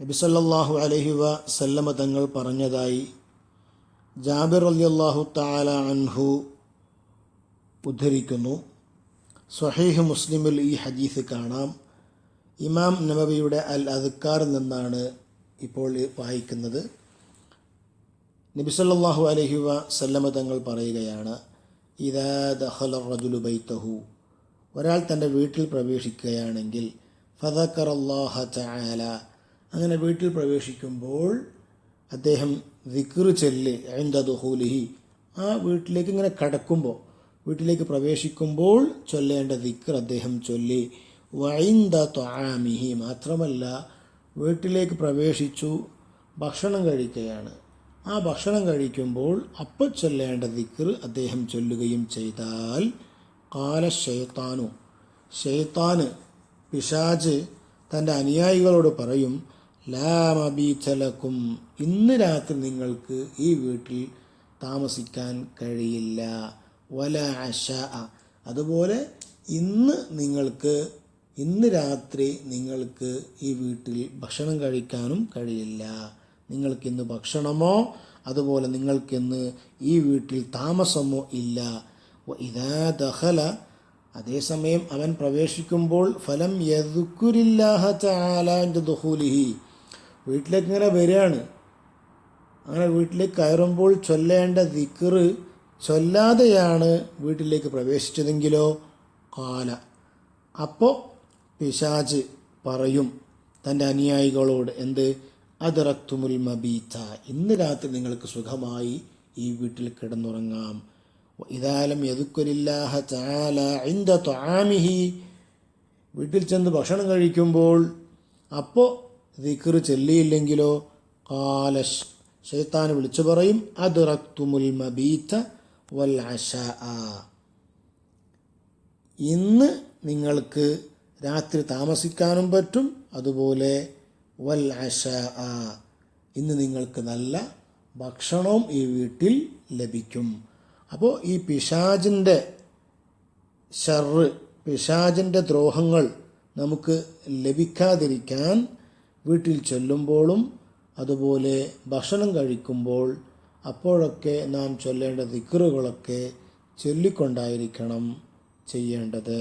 നബി സല്ലല്ലാഹു അലൈഹി വസല്ലമ തങ്ങൾ പറഞ്ഞതായി ജാബിർ റളിയല്ലാഹു തആല അൻഹു ഉദ്ധരിക്കുന്നു. സ്വഹീഹ് മുസ്ലിമിൽ ഈ ഹദീസ് കാണാം. ഇമാം നബവിയുടെ അൽ അദ്കാറിൽ നിന്നാണ് ഇപ്പോൾ വായിക്കുന്നത്. നബി സല്ലല്ലാഹു അലൈഹി വസല്ലമ തങ്ങൾ പറയുകയാണ്, ഇദാ ദഖല റജുലു ബൈതഹു, ഒരാൾ തൻ്റെ വീട്ടിൽ പ്രവേശിക്കുകയാണെങ്കിൽ, ഫദക്കറല്ലാഹ തആല, അങ്ങനെ വീട്ടിൽ പ്രവേശിക്കുമ്പോൾ അദ്ദേഹം ദിക്ർ ചൊല്ലി, ഇൻദ ദുഖൂലിഹി, ആ വീട്ടിലേക്ക് ഇങ്ങനെ കടക്കുമ്പോൾ, വീട്ടിലേക്ക് പ്രവേശിക്കുമ്പോൾ ചൊല്ലേണ്ട ദിക്ർ അദ്ദേഹം ചൊല്ലി. വഇൻദ ത്വആമിഹി, മാത്രമല്ല വീട്ടിലേക്ക് പ്രവേശിച്ചു ഭക്ഷണം കഴിക്കുകയാണ്, ആ ഭക്ഷണം കഴിക്കുമ്പോൾ അപ്പോൾ ചൊല്ലേണ്ട ദിക്ർ അദ്ദേഹം ചൊല്ലുകയും ചെയ്താൽ, ഖാല ശൈത്താനു, ശൈത്താന്, പിശാച് തൻ്റെ അനുയായികളോട് പറയും, ലാ മബീത ലക്കും, ഇന്ന് രാത്രി നിങ്ങൾക്ക് ഈ വീട്ടിൽ താമസിക്കാൻ കഴിയില്ല. വല അശാ, അതുപോലെ ഇന്ന് രാത്രി നിങ്ങൾക്ക് ഈ വീട്ടിൽ ഭക്ഷണം കഴിക്കാനും കഴിയില്ല. നിങ്ങൾക്കിന്ന് ഭക്ഷണമോ അതുപോലെ നിങ്ങൾക്കിന്ന് ഈ വീട്ടിൽ താമസമോ ഇല്ല. ഇദാ ദഖല, അതേസമയം അവൻ പ്രവേശിക്കുമ്പോൾ, ഫലം യദ്കുരില്ലാഹ തആല ഇൻദ ദുഖൂലിഹി, വീട്ടിലേക്ക് ഇങ്ങനെ വരികയാണ്, അങ്ങനെ വീട്ടിലേക്ക് കയറുമ്പോൾ ചൊല്ലേണ്ട ദിക്ർ ചൊല്ലാതെയാണ് വീട്ടിലേക്ക് പ്രവേശിച്ചതെങ്കിലോ, ഖാല, അപ്പോൾ പിശാച് പറയും തൻ്റെ അനുയായികളോട്, എന്ത്, അദ്റക്തുമുൽ മബീത, ഇന്ന് രാത്രി നിങ്ങൾക്ക് സുഖമായി ഈ വീട്ടിൽ കിടന്നുറങ്ങാം. ഇദാ ലം യദ്കുരില്ലാഹ തആല ഇൻദ ത്വആമിഹി, വീട്ടിൽ ചെന്ന് ഭക്ഷണം കഴിക്കുമ്പോൾ അപ്പോൾ ദിക്ർ ചൊല്ലിയില്ലെങ്കിലോ, ഖാല, ശൈത്താൻ വിളിച്ചു പറയും, അദ്റക്തുമുൽ മബീത വൽ അശാ, ഇന്ന് നിങ്ങൾക്ക് രാത്രി താമസിക്കാനും പറ്റും, അതുപോലെ വൽ അശാ, ഇന്ന് നിങ്ങൾക്ക് നല്ല ഭക്ഷണവും ഈ വീട്ടിൽ ലഭിക്കും. അപ്പോൾ ഈ പിശാചിൻ്റെ ശർറ്, പിശാചിൻ്റെ ദ്രോഹങ്ങൾ നമുക്ക് ലഭിക്കാതിരിക്കാൻ വീട്ടിൽ ചെല്ലുമ്പോഴും അതുപോലെ ഭക്ഷണം കഴിക്കുമ്പോൾ അപ്പോഴൊക്കെ നാം ചൊല്ലേണ്ട ദിക്റുകളൊക്കെ ചൊല്ലിക്കൊണ്ടായിരിക്കണം ചെയ്യേണ്ടത്.